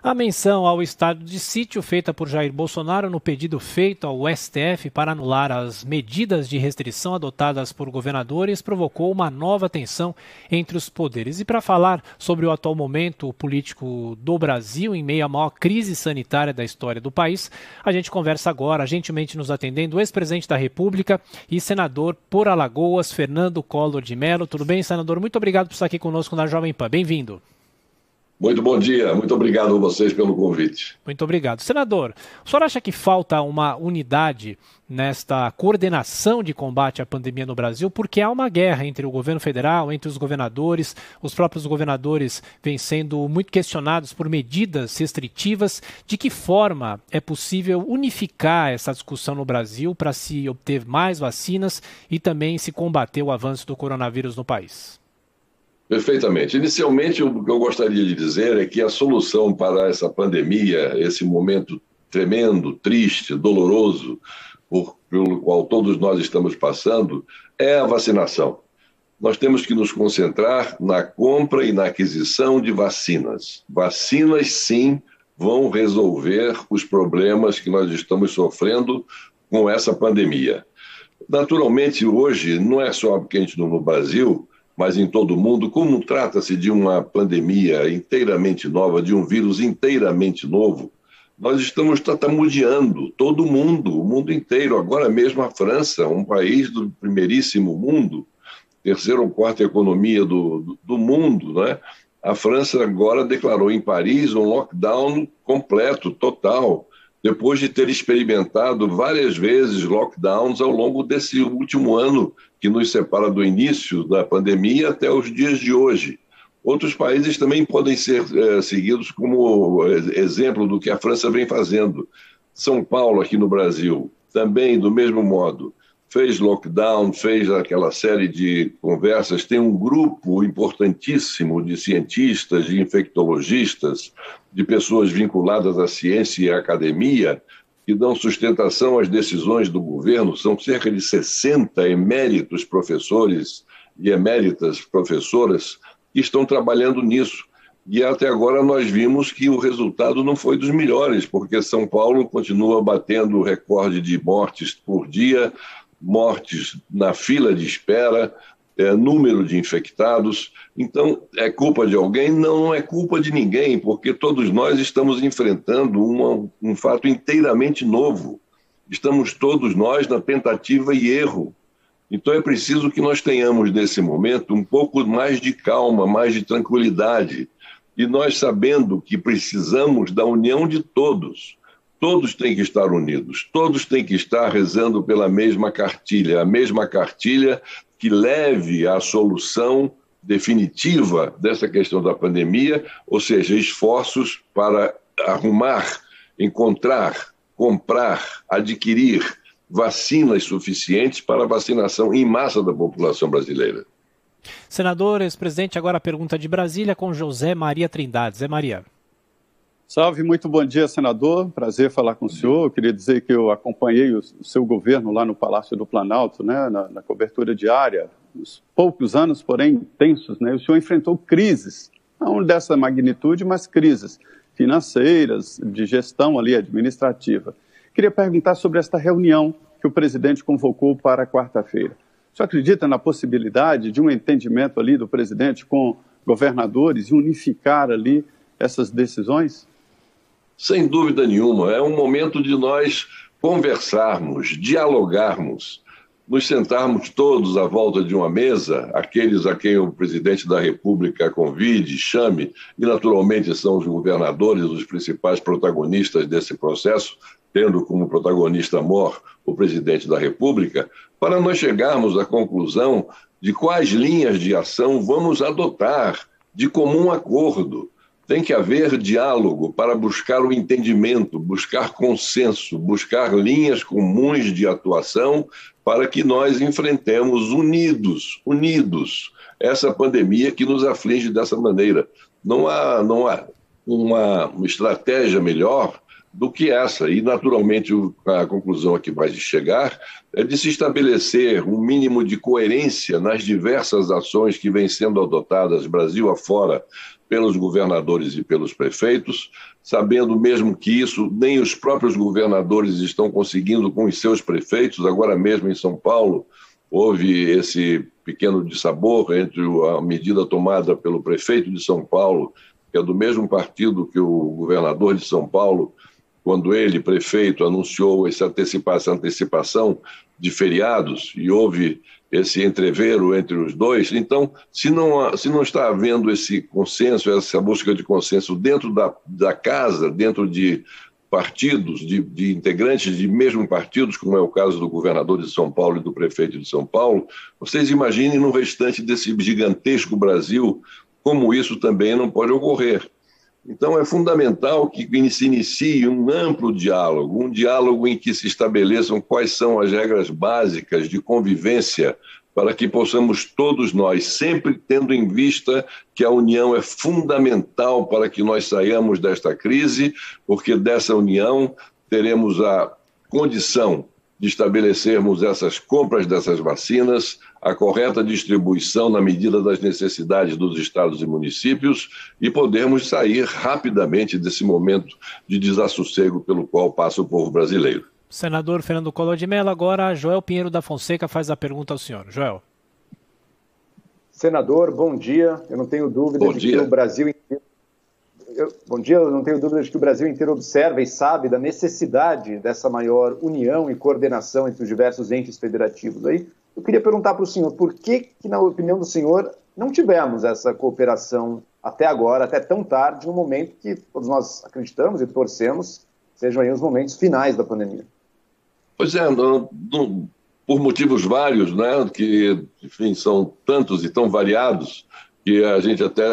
A menção ao estado de sítio feita por Jair Bolsonaro no pedido feito ao STF para anular as medidas de restrição adotadas por governadores provocou uma nova tensão entre os poderes. E para falar sobre o atual momento político do Brasil, em meio à maior crise sanitária da história do país, a gente conversa agora, gentilmente nos atendendo, o ex-presidente da República e senador por Alagoas, Fernando Collor de Mello. Tudo bem, senador? Muito obrigado por estar aqui conosco na Jovem Pan. Bem-vindo. Muito bom dia, muito obrigado a vocês pelo convite. Muito obrigado. Senador, o senhor acha que falta uma unidade nesta coordenação de combate à pandemia no Brasil? Porque há uma guerra entre o governo federal, entre os governadores, os próprios governadores vêm sendo muito questionados por medidas restritivas. De que forma é possível unificar essa discussão no Brasil para se obter mais vacinas e também se combater o avanço do coronavírus no país? Perfeitamente. Inicialmente, o que eu gostaria de dizer é que a solução para essa pandemia, esse momento tremendo, triste, doloroso, pelo qual todos nós estamos passando, é a vacinação. Nós temos que nos concentrar na compra e na aquisição de vacinas. Vacinas, sim, vão resolver os problemas que nós estamos sofrendo com essa pandemia. Naturalmente, hoje, não é só quente no Brasil, mas em todo o mundo, como trata-se de uma pandemia inteiramente nova, de um vírus inteiramente novo, nós estamos tatamudeando todo mundo, o mundo inteiro. Agora mesmo a França, um país do primeiríssimo mundo, terceira ou quarta economia do mundo, né? A França agora declarou em Paris um lockdown completo, total, depois de ter experimentado várias vezes lockdowns ao longo desse último ano que nos separa do início da pandemia até os dias de hoje. Outros países também podem ser seguidos como exemplo do que a França vem fazendo. São Paulo, aqui no Brasil, também do mesmo modo, fez lockdown, fez aquela série de conversas, tem um grupo importantíssimo de cientistas, de infectologistas, de pessoas vinculadas à ciência e à academia, que dão sustentação às decisões do governo. São cerca de 60 eméritos professores e eméritas professoras que estão trabalhando nisso. E até agora nós vimos que o resultado não foi dos melhores, porque São Paulo continua batendo o recorde de mortes por dia, mortes na fila de espera, número de infectados. Então, é culpa de alguém? Não é culpa de ninguém, porque todos nós estamos enfrentando um fato inteiramente novo. Estamos todos nós na tentativa e erro. Então, é preciso que nós tenhamos, nesse momento, um pouco mais de calma, mais de tranquilidade. E nós sabendo que precisamos da união de todos. Todos têm que estar unidos, todos têm que estar rezando pela mesma cartilha, a mesma cartilha que leve à solução definitiva dessa questão da pandemia, ou seja, esforços para arrumar, encontrar, comprar, adquirir vacinas suficientes para a vacinação em massa da população brasileira. Senador, ex-presidente, agora a pergunta de Brasília com José Maria Trindade. Zé Maria. Salve, muito bom dia, senador. Prazer falar com o senhor. Eu queria dizer que eu acompanhei o seu governo lá no Palácio do Planalto, né, na cobertura diária, uns poucos anos, porém intensos, né? O senhor enfrentou crises, não dessa magnitude, mas crises financeiras, de gestão ali administrativa. Queria perguntar sobre esta reunião que o presidente convocou para quarta-feira. O senhor acredita na possibilidade de um entendimento ali do presidente com governadores e unificar ali essas decisões? Sem dúvida nenhuma, é um momento de nós conversarmos, dialogarmos, nos sentarmos todos à volta de uma mesa, aqueles a quem o presidente da República convide, chame, e naturalmente são os governadores, os principais protagonistas desse processo, tendo como protagonista mor o presidente da República, para nós chegarmos à conclusão de quais linhas de ação vamos adotar de comum acordo. Tem que haver diálogo para buscar o entendimento, buscar consenso, buscar linhas comuns de atuação para que nós enfrentemos unidos, essa pandemia que nos aflige dessa maneira. Não há uma estratégia melhor do que essa. E, naturalmente, a conclusão a que vai chegar é de se estabelecer um mínimo de coerência nas diversas ações que vêm sendo adotadas Brasil afora pelos governadores e pelos prefeitos, sabendo mesmo que isso nem os próprios governadores estão conseguindo com os seus prefeitos. Agora mesmo em São Paulo houve esse pequeno dissabor entre a medida tomada pelo prefeito de São Paulo, que é do mesmo partido que o governador de São Paulo, quando ele, prefeito, anunciou essa antecipação de feriados, e houve esse entrevero entre os dois. Então, se não está havendo esse consenso, essa busca de consenso dentro da casa, dentro de partidos, de integrantes de mesmo partidos, como é o caso do governador de São Paulo e do prefeito de São Paulo, vocês imaginem no restante desse gigantesco Brasil como isso também não pode ocorrer. Então, é fundamental que se inicie um amplo diálogo, um diálogo em que se estabeleçam quais são as regras básicas de convivência para que possamos todos nós, sempre tendo em vista que a união é fundamental para que nós saiamos desta crise, porque dessa união teremos a condição de estabelecermos essas compras dessas vacinas, a correta distribuição na medida das necessidades dos estados e municípios e podermos sair rapidamente desse momento de desassossego pelo qual passa o povo brasileiro. Senador Fernando Collor de Mello, agora Joel Pinheiro da Fonseca faz a pergunta ao senhor. Joel. Senador, bom dia. Eu não tenho dúvida que o Brasil inteiro... Bom dia, eu não tenho dúvida de que o Brasil inteiro observa e sabe da necessidade dessa maior união e coordenação entre os diversos entes federativos. Aí, eu queria perguntar para o senhor, por que, na opinião do senhor, não tivemos essa cooperação até agora, até tão tarde, no momento que todos nós acreditamos e torcemos sejam aí os momentos finais da pandemia? Pois é, por motivos vários, né, que, enfim, são tantos e tão variados que a gente até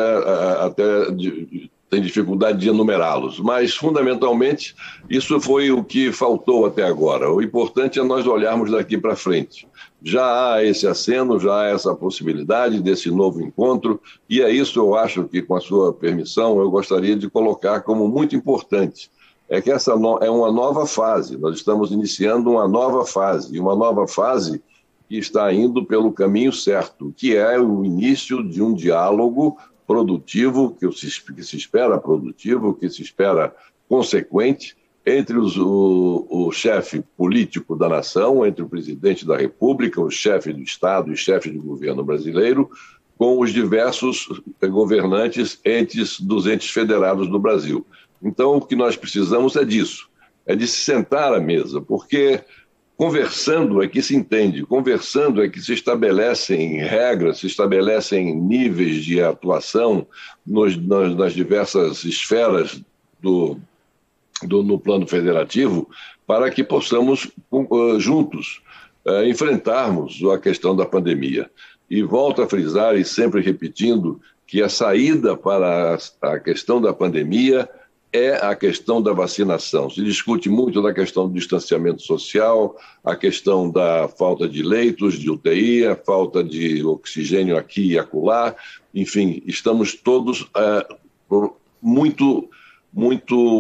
tem dificuldade de enumerá-los, mas, fundamentalmente, isso foi o que faltou até agora. O importante é nós olharmos daqui para frente. Já há esse aceno, já há essa possibilidade desse novo encontro, e é isso, eu acho que, com a sua permissão, eu gostaria de colocar como muito importante. É que essa é uma nova fase, nós estamos iniciando uma nova fase que está indo pelo caminho certo, que é o início de um diálogo produtivo, que se espera produtivo, que se espera consequente, entre o chefe político da nação, entre o presidente da República, o chefe do Estado e chefe de governo brasileiro, com os diversos governantes dos entes federados do Brasil. Então, o que nós precisamos é disso, é de se sentar à mesa, porque conversando é que se entende, conversando é que se estabelecem regras, se estabelecem níveis de atuação nas diversas esferas no plano federativo, para que possamos, juntos, enfrentarmos a questão da pandemia. E volto a frisar, e sempre repetindo, que a saída para a questão da pandemia é a questão da vacinação. Se discute muito da questão do distanciamento social, a questão da falta de leitos, de UTI, a falta de oxigênio aqui e acolá. Enfim, estamos todos muito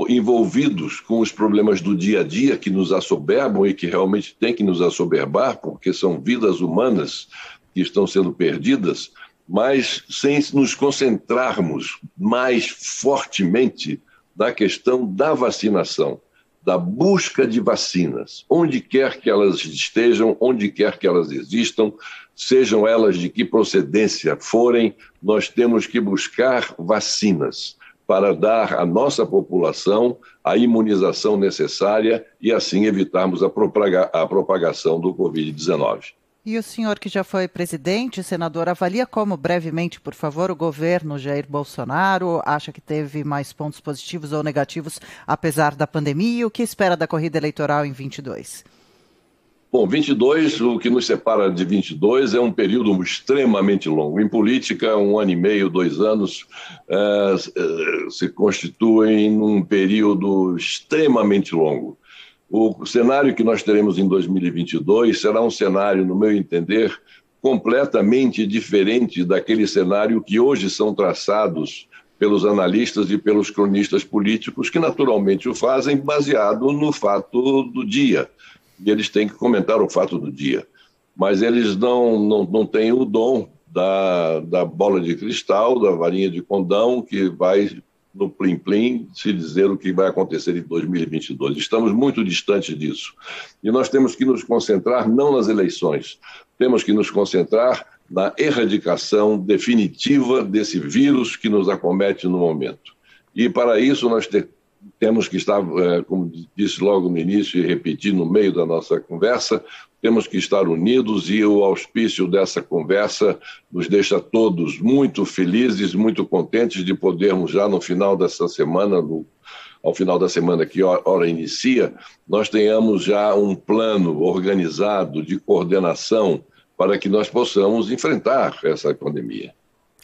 envolvidos com os problemas do dia a dia que nos assoberbam e que realmente tem que nos assoberbar, porque são vidas humanas que estão sendo perdidas, mas sem nos concentrarmos mais fortemente da questão da vacinação, da busca de vacinas, onde quer que elas estejam, onde quer que elas existam, sejam elas de que procedência forem, nós temos que buscar vacinas para dar à nossa população a imunização necessária e assim evitarmos a propagação do Covid-19. E o senhor, que já foi presidente, senador, avalia como, brevemente, por favor, o governo Jair Bolsonaro acha que teve mais pontos positivos ou negativos, apesar da pandemia, e o que espera da corrida eleitoral em 22? Bom, 22, o que nos separa de 22 é um período extremamente longo. Em política, 1 ano e meio, 2 anos, se constituem num período extremamente longo. O cenário que nós teremos em 2022 será um cenário, no meu entender, completamente diferente daquele cenário que hoje são traçados pelos analistas e pelos cronistas políticos, que naturalmente o fazem baseado no fato do dia. E eles têm que comentar o fato do dia. Mas eles não têm o dom da bola de cristal, da varinha de condão, que vai, no plim-plim, se dizer o que vai acontecer em 2022. Estamos muito distantes disso. E nós temos que nos concentrar não nas eleições, temos que nos concentrar na erradicação definitiva desse vírus que nos acomete no momento. E, para isso, nós temos que estar, como disse logo no início e repeti no meio da nossa conversa, temos que estar unidos, e o auspício dessa conversa nos deixa todos muito felizes, muito contentes de podermos já no final dessa semana, ao final da semana que ora inicia, nós tenhamos já um plano organizado de coordenação para que nós possamos enfrentar essa pandemia.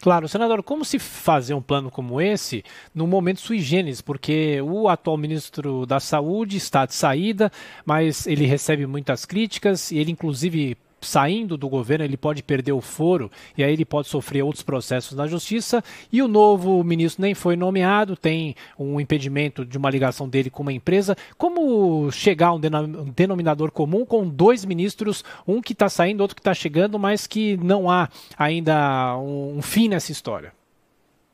Claro, senador, como se fazer um plano como esse num momento sui generis? Porque o atual ministro da Saúde está de saída, mas ele recebe muitas críticas e ele, inclusive, saindo do governo, ele pode perder o foro e aí ele pode sofrer outros processos na justiça. E o novo ministro nem foi nomeado, tem um impedimento de uma ligação dele com uma empresa. Como chegar a um denominador comum com dois ministros, um que está saindo, outro que está chegando, mas que não há ainda um fim nessa história?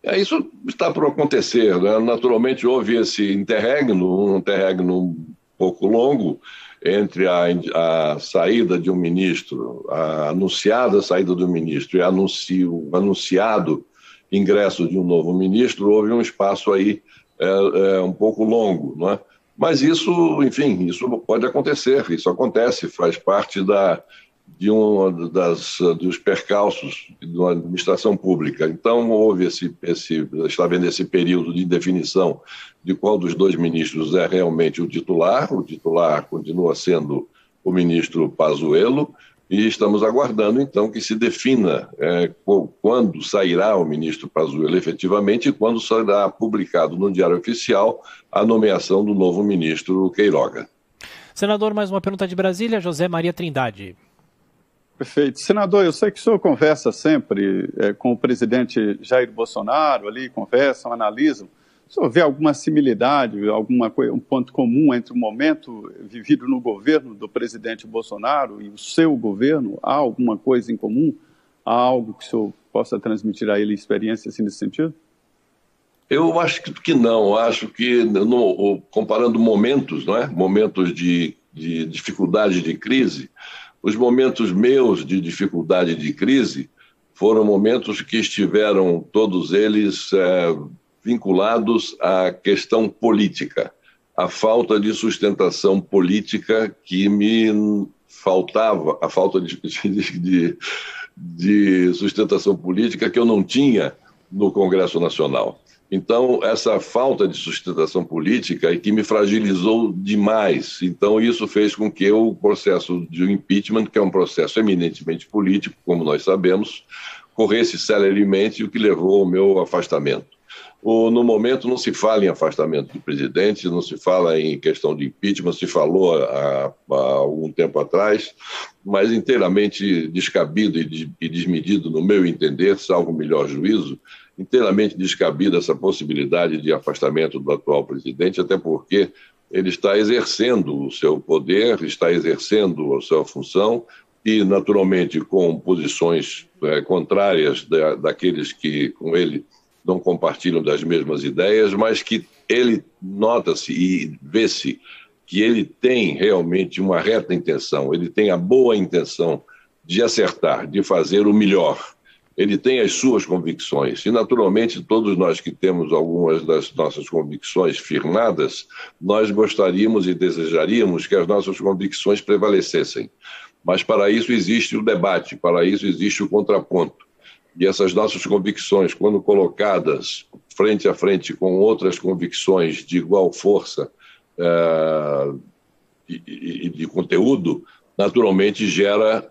Isso está por acontecer, né? Naturalmente houve esse interregno, um interregno um pouco longo, entre a saída de um ministro, a anunciada saída do ministro e o anunciado ingresso de um novo ministro, houve um espaço aí um pouco longo, não é? Mas isso, enfim, isso pode acontecer, isso acontece, faz parte dos percalços da administração pública. Então, houve está havendo esse período de definição de qual dos dois ministros é realmente o titular. O titular continua sendo o ministro Pazuello, e estamos aguardando, então, que se defina quando sairá o ministro Pazuello efetivamente e quando será publicado no Diário Oficial a nomeação do novo ministro Queiroga. Senador, mais uma pergunta de Brasília, José Maria Trindade. Perfeito. Senador, eu sei que o senhor conversa sempre com o presidente Jair Bolsonaro, ali conversam, analisam. O senhor vê alguma similitude, um ponto comum entre o momento vivido no governo do presidente Bolsonaro e o seu governo? Há alguma coisa em comum? Há algo que o senhor possa transmitir a ele experiência assim, nesse sentido? Eu acho que não. Acho que, comparando momentos, não é? Momentos de dificuldade, de crise, os momentos meus de dificuldade de crise foram momentos que estiveram todos eles vinculados à questão política, à falta de sustentação política que me faltava, a falta de sustentação política que eu não tinha no Congresso Nacional. Então, essa falta de sustentação política é que me fragilizou demais. Então, isso fez com que o processo de impeachment, que é um processo eminentemente político, como nós sabemos, corresse celeremente, o que levou ao meu afastamento. No momento não se fala em afastamento do presidente, não se fala em questão de impeachment, se falou há algum tempo atrás, mas inteiramente descabido e desmedido, no meu entender, salvo o melhor juízo, inteiramente descabida essa possibilidade de afastamento do atual presidente, até porque ele está exercendo o seu poder, está exercendo a sua função e, naturalmente, com posições contrárias daqueles que, com ele, não compartilham das mesmas ideias, mas que ele nota-se e vê-se que ele tem realmente uma reta intenção, ele tem a boa intenção de acertar, de fazer o melhor. Ele tem as suas convicções e, naturalmente, todos nós que temos algumas das nossas convicções firmadas, nós gostaríamos e desejaríamos que as nossas convicções prevalecessem. Mas para isso existe o debate, para isso existe o contraponto. E essas nossas convicções, quando colocadas frente a frente com outras convicções de igual força e de conteúdo, naturalmente gera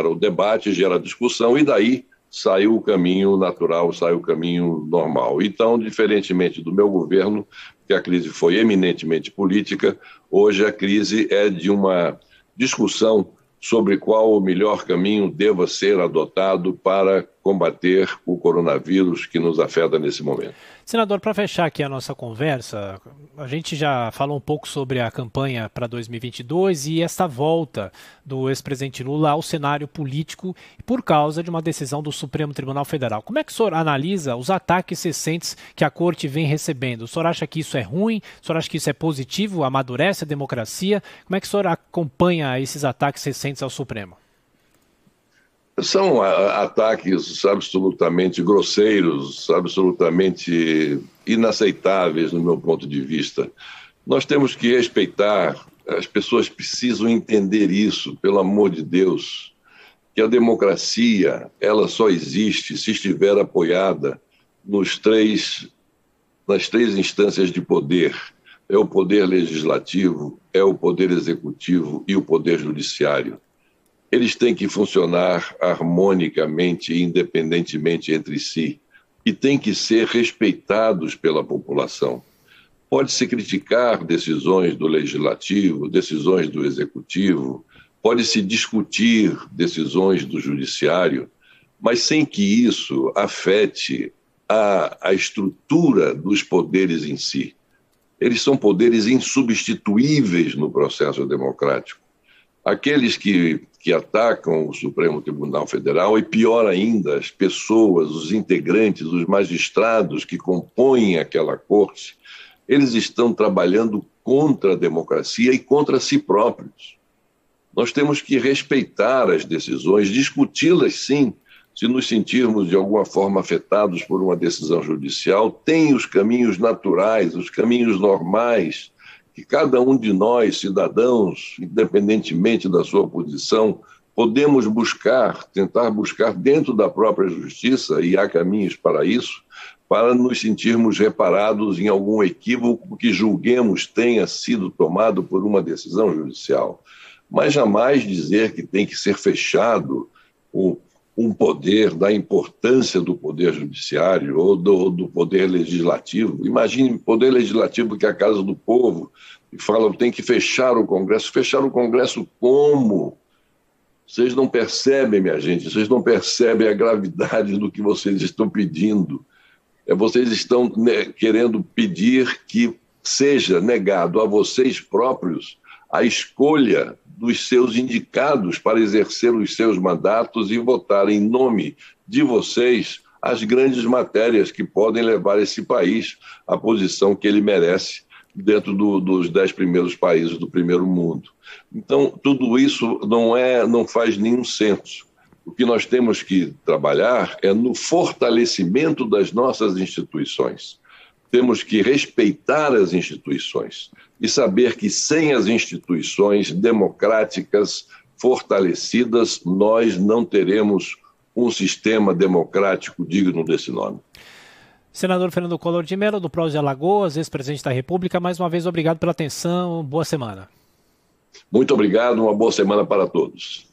o debate, gera a discussão, e daí sai o caminho natural, sai o caminho normal. Então, diferentemente do meu governo, que a crise foi eminentemente política, hoje a crise é de uma discussão sobre qual o melhor caminho deva ser adotado para combater o coronavírus que nos afeta nesse momento. Senador, para fechar aqui a nossa conversa, a gente já falou um pouco sobre a campanha para 2022 e esta volta do ex-presidente Lula ao cenário político por causa de uma decisão do Supremo Tribunal Federal. Como é que o senhor analisa os ataques recentes que a Corte vem recebendo? O senhor acha que isso é ruim? O senhor acha que isso é positivo? Amadurece a democracia? Como é que o senhor acompanha esses ataques recentes ao Supremo? São ataques absolutamente grosseiros, absolutamente inaceitáveis no meu ponto de vista. Nós temos que respeitar, as pessoas precisam entender isso, pelo amor de Deus, que a democracia ela só existe se estiver apoiada nas três instâncias de poder. É o poder legislativo, é o poder executivo e o poder judiciário. Eles têm que funcionar harmonicamente e independentemente entre si e têm que ser respeitados pela população. Pode-se criticar decisões do legislativo, decisões do executivo, pode-se discutir decisões do judiciário, mas sem que isso afete a estrutura dos poderes em si. Eles são poderes insubstituíveis no processo democrático. Aqueles que atacam o Supremo Tribunal Federal, e pior ainda, as pessoas, os integrantes, os magistrados que compõem aquela corte, eles estão trabalhando contra a democracia e contra si próprios. Nós temos que respeitar as decisões, discuti-las sim, se nos sentirmos de alguma forma afetados por uma decisão judicial, tem os caminhos naturais, os caminhos normais, que cada um de nós, cidadãos, independentemente da sua posição, podemos tentar buscar dentro da própria justiça, e há caminhos para isso, para nos sentirmos reparados em algum equívoco que julguemos tenha sido tomado por uma decisão judicial. Mas jamais dizer que tem que ser fechado um poder, da importância do poder judiciário ou do poder legislativo. Imagine o poder legislativo, que é a casa do povo, e fala que tem que fechar o Congresso. Fechar o Congresso como? Vocês não percebem, minha gente, vocês não percebem a gravidade do que vocês estão pedindo. Vocês estão querendo pedir que seja negado a vocês próprios a escolha dos seus indicados para exercer os seus mandatos e votar em nome de vocês as grandes matérias que podem levar esse país à posição que ele merece dentro dos 10 primeiros países do primeiro mundo. Então, tudo isso não faz nenhum senso. O que nós temos que trabalhar é no fortalecimento das nossas instituições. Temos que respeitar as instituições e saber que sem as instituições democráticas fortalecidas, nós não teremos um sistema democrático digno desse nome. Senador Fernando Collor de Mello, do PROS de Alagoas, ex-presidente da República, mais uma vez obrigado pela atenção, boa semana. Muito obrigado, uma boa semana para todos.